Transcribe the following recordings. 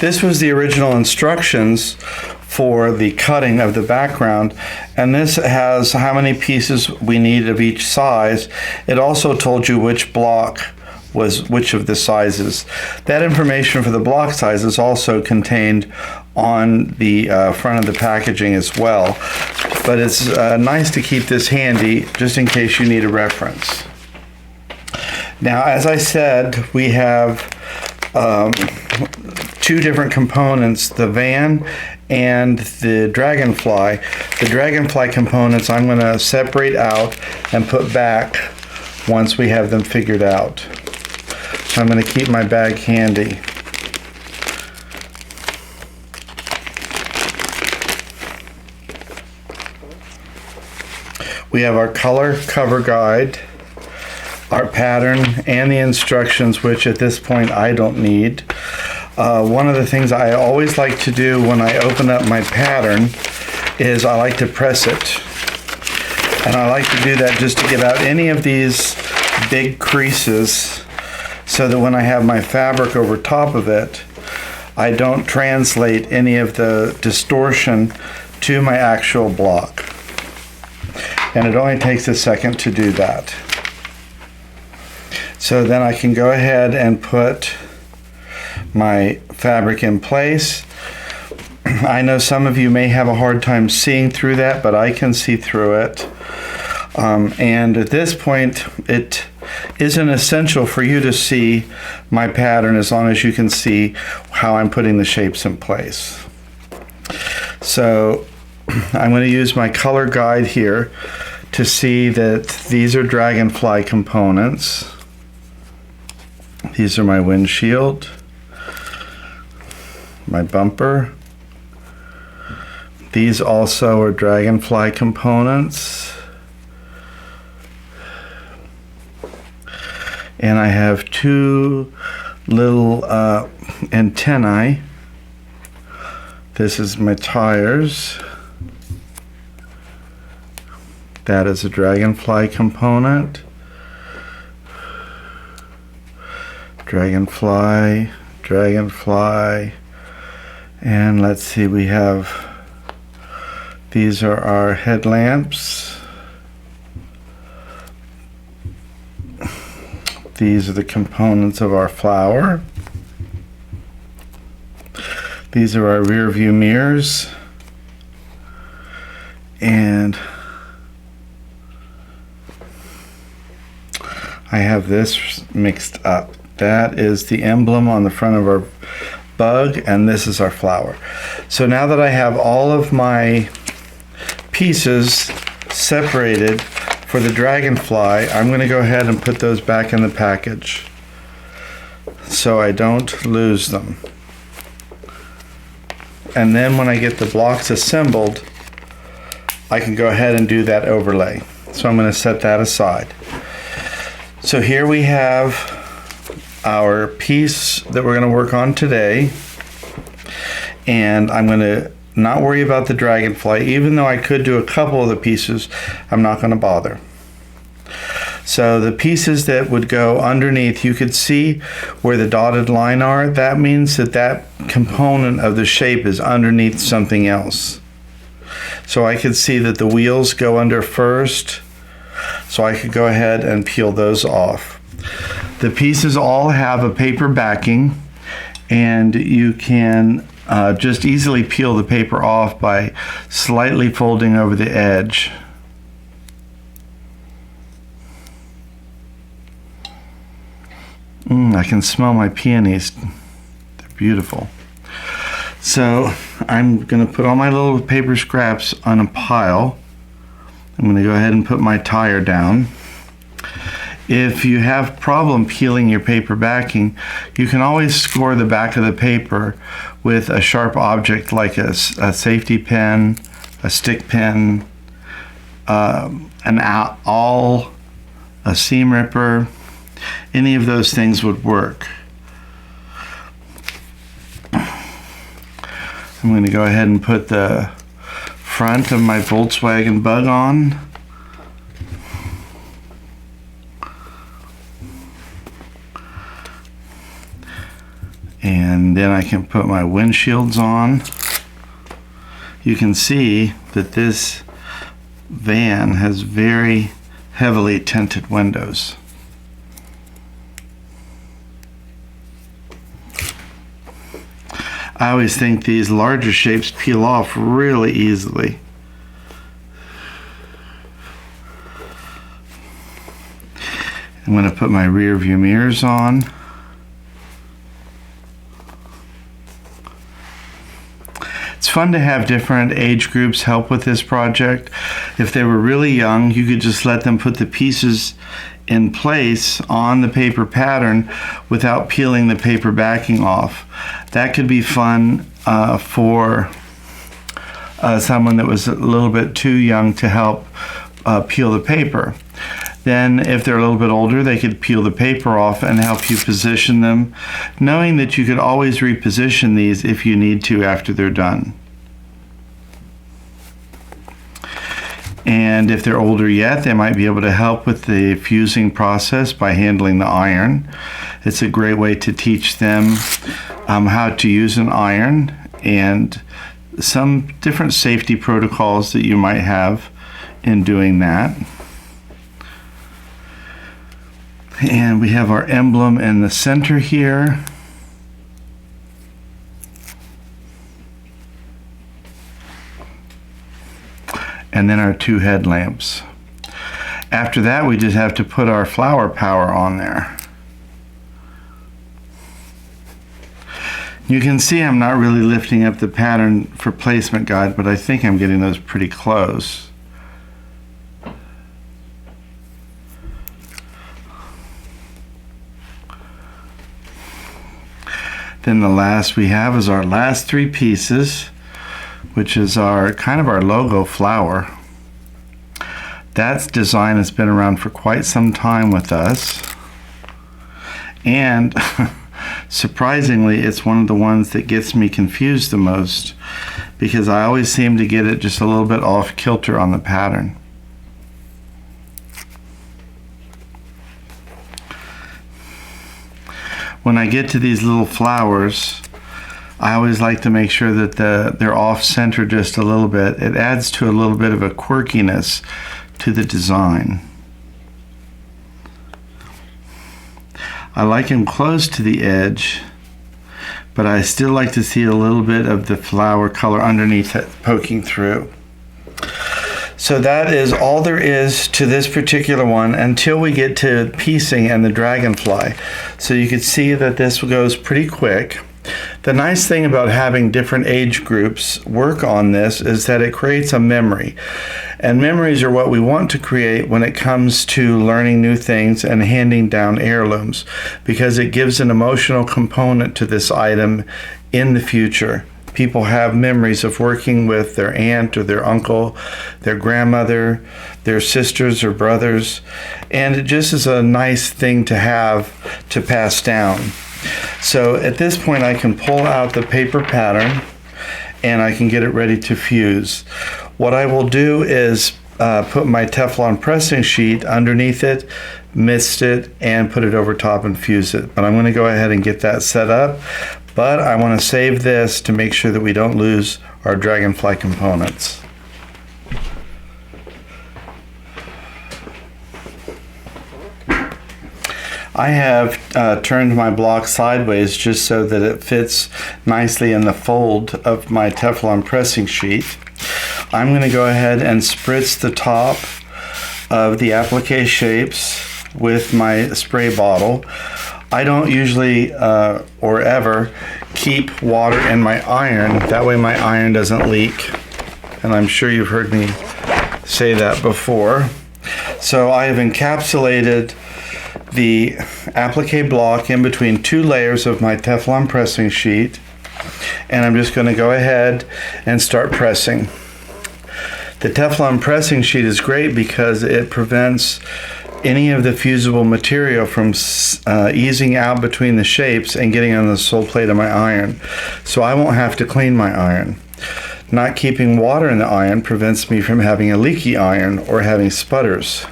this was the original instructions for the cutting of the background, and this has how many pieces we need of each size. It also told you which block was which of the sizes. That information for the block size is also contained on the front of the packaging as well, but it's nice to keep this handy just in case you need a reference. Now, as I said, we have two different components, the van and the dragonfly. The dragonfly components I'm going to separate out and put back once we have them figured out. So I'm going to keep my bag handy. We have our color cover guide, our pattern, and the instructions, which at this point I don't need. One of the things I always like to do when I open up my pattern is I like to press it. And I like to do that just to get out any of these big creases so that when I have my fabric over top of it, I don't translate any of the distortion to my actual block. And it only takes a second to do that. So then I can go ahead and put my fabric in place. I know some of you may have a hard time seeing through that, but I can see through it. And at this point, it isn't essential for you to see my pattern as long as you can see how I'm putting the shapes in place. So I'm going to use my color guide here to see that these are dragonfly components. These are my windshield, my bumper. These also are dragonfly components. And I have two little antennae. This is my tires. That is a dragonfly component. Dragonfly, dragonfly, and let's see, we have, these are our headlamps. These are the components of our flower. These are our rear view mirrors. And I have this mixed up. That is the emblem on the front of our bug, and this is our flower. So now that I have all of my pieces separated for the dragonfly, I'm going to go ahead and put those back in the package so I don't lose them. And then when I get the blocks assembled, I can go ahead and do that overlay. So I'm going to set that aside. So here we have our piece that we're going to work on today, and I'm going to not worry about the dragonfly. Even though I could do a couple of the pieces, I'm not going to bother. So the pieces that would go underneath, you could see where the dotted line are. That means that that component of the shape is underneath something else. So I could see that the wheels go under first, so I could go ahead and peel those off. The pieces all have a paper backing, and you can just easily peel the paper off by slightly folding over the edge. I can smell my peonies. They're beautiful. So I'm going to put all my little paper scraps on a pile. I'm going to go ahead and put my tire down. If you have problem peeling your paper backing, you can always score the back of the paper with a sharp object like a safety pin, a stick pin, an awl, a seam ripper. Any of those things would work. I'm going to go ahead and put the front of my Volkswagen Bug on. And And then I can put my windshields on. You can see that this van has very heavily tinted windows. I always think these larger shapes peel off really easily. I'm going to put my rear view mirrors on. It's fun to have different age groups help with this project. If they were really young, you could just let them put the pieces in place on the paper pattern without peeling the paper backing off. That could be fun for someone that was a little bit too young to help peel the paper. Then if they're a little bit older, they could peel the paper off and help you position them, knowing that you could always reposition these if you need to after they're done. And if they're older yet, they might be able to help with the fusing process by handling the iron. It's a great way to teach them how to use an iron and some different safety protocols that you might have in doing that. And we have our emblem in the center here. And then our two headlamps. After that, we just have to put our flower power on there. You can see I'm not really lifting up the pattern for placement guide, but I think I'm getting those pretty close. Then the last we have is our last three pieces, which is our kind of our logo flower. That design has been around for quite some time with us. And surprisingly, it's one of the ones that gets me confused the most because I always seem to get it just a little bit off kilter on the pattern. When I get to these little flowers, I always like to make sure that they're off center just a little bit. It adds to a little bit of a quirkiness to the design. I like them close to the edge, but I still like to see a little bit of the flower color underneath it poking through. So that is all there is to this particular one until we get to piecing and the dragonfly. So you can see that this goes pretty quick. The nice thing about having different age groups work on this is that it creates a memory. And memories are what we want to create when it comes to learning new things and handing down heirlooms, because it gives an emotional component to this item in the future. People have memories of working with their aunt or their uncle, their grandmother, their sisters or brothers, and it just is a nice thing to have to pass down. So at this point I can pull out the paper pattern and I can get it ready to fuse. What I will do is put my Teflon pressing sheet underneath it, mist it, and put it over top and fuse it. But I'm going to go ahead and get that set up. But I want to save this to make sure that we don't lose our dragonfly components. I have turned my block sideways just so that it fits nicely in the fold of my Teflon pressing sheet. I'm going to go ahead and spritz the top of the applique shapes with my spray bottle. I don't usually or ever keep water in my iron. That way my iron doesn't leak. And I'm sure you've heard me say that before. So I have encapsulated the applique block in between two layers of my Teflon pressing sheet. And I'm just going to go ahead and start pressing. The Teflon pressing sheet is great because it prevents any of the fusible material from easing out between the shapes and getting on the sole plate of my iron. So I won't have to clean my iron. Not keeping water in the iron prevents me from having a leaky iron or having sputters.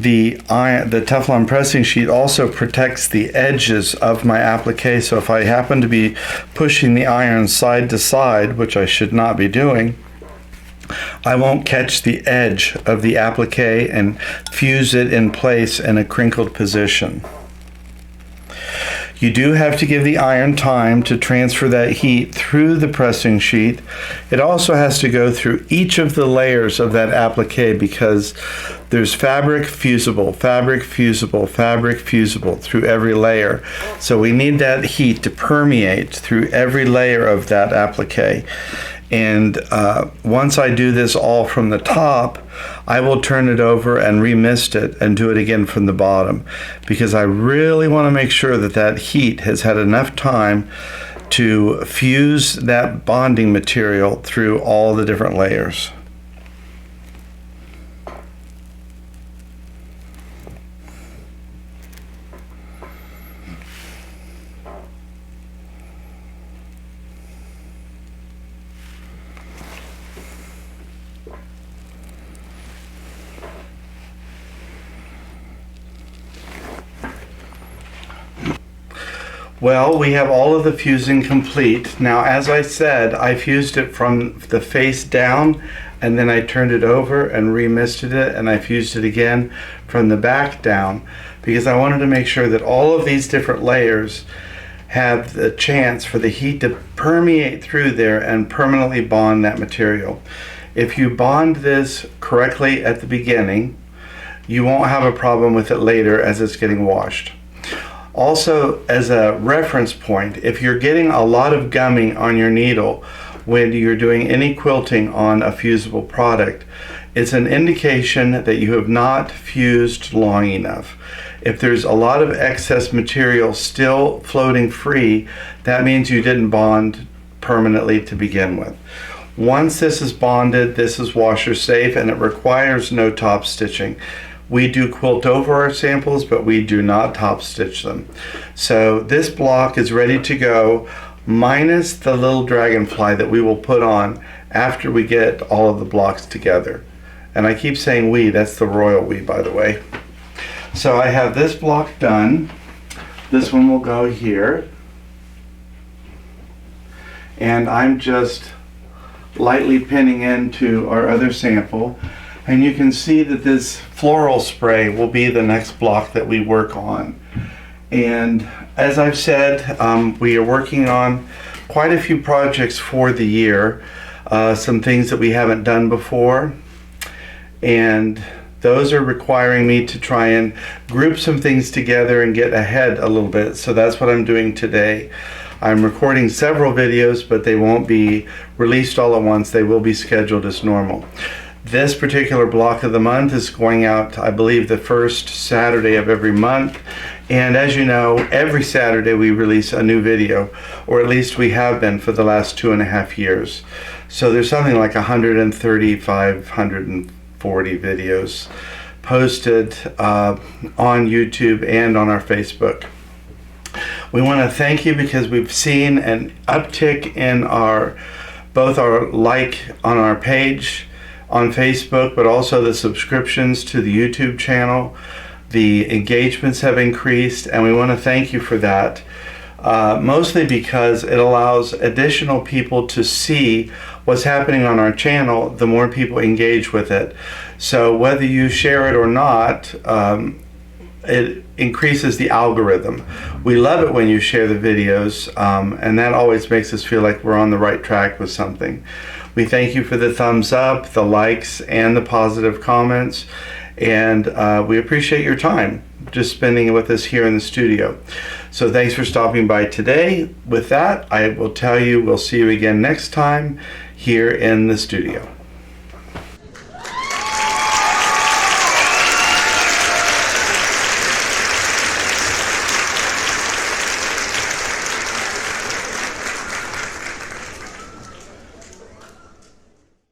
the Teflon pressing sheet also protects the edges of my applique, so if I happen to be pushing the iron side to side, which I should not be doing, I won't catch the edge of the applique and fuse it in place in a crinkled position. You do have to give the iron time to transfer that heat through the pressing sheet. It also has to go through each of the layers of that applique because there's fabric fusible, fabric fusible, fabric fusible through every layer. So we need that heat to permeate through every layer of that applique. And once I do this all from the top, I will turn it over and remist it and do it again from the bottom, because I really want to make sure that that heat has had enough time to fuse that bonding material through all the different layers. Well, we have all of the fusing complete. Now, as I said, I fused it from the face down, and then I turned it over and remisted it, and I fused it again from the back down, because I wanted to make sure that all of these different layers have the chance for the heat to permeate through there and permanently bond that material. If you bond this correctly at the beginning, you won't have a problem with it later as it's getting washed. Also, as a reference point, if you're getting a lot of gumming on your needle when you're doing any quilting on a fusible product, it's an indication that you have not fused long enough. If there's a lot of excess material still floating free, that means you didn't bond permanently to begin with. Once this is bonded, this is washer safe, and it requires no top stitching. We do quilt over our samples, but we do not top stitch them. So this block is ready to go, minus the little dragonfly that we will put on after we get all of the blocks together. And I keep saying we, that's the royal we, by the way. So I have this block done. This one will go here. And I'm just lightly pinning into our other sample. And you can see that this floral spray will be the next block that we work on. And as I've said, we are working on quite a few projects for the year, some things that we haven't done before. And those are requiring me to try and group some things together and get ahead a little bit. So that's what I'm doing today. I'm recording several videos, but they won't be released all at once. They will be scheduled as normal. This particular block of the month is going out, I believe, the first Saturday of every month. And as you know, every Saturday we release a new video, or at least we have been for the last 2.5 years. So there's something like 135, 140 videos posted on YouTube and on our Facebook. We want to thank you because we've seen an uptick in both our like on our page on Facebook, but also the subscriptions to the YouTube channel. The engagements have increased, and we want to thank you for that. Mostly because it allows additional people to see what's happening on our channel, the more people engage with it. So whether you share it or not, it increases the algorithm. We love it when you share the videos, and that always makes us feel like we're on the right track with something. We thank you for the thumbs up, the likes, and the positive comments, and we appreciate your time just spending it with us here in the studio. So thanks for stopping by today. With that, I will tell you we'll see you again next time here in the studio.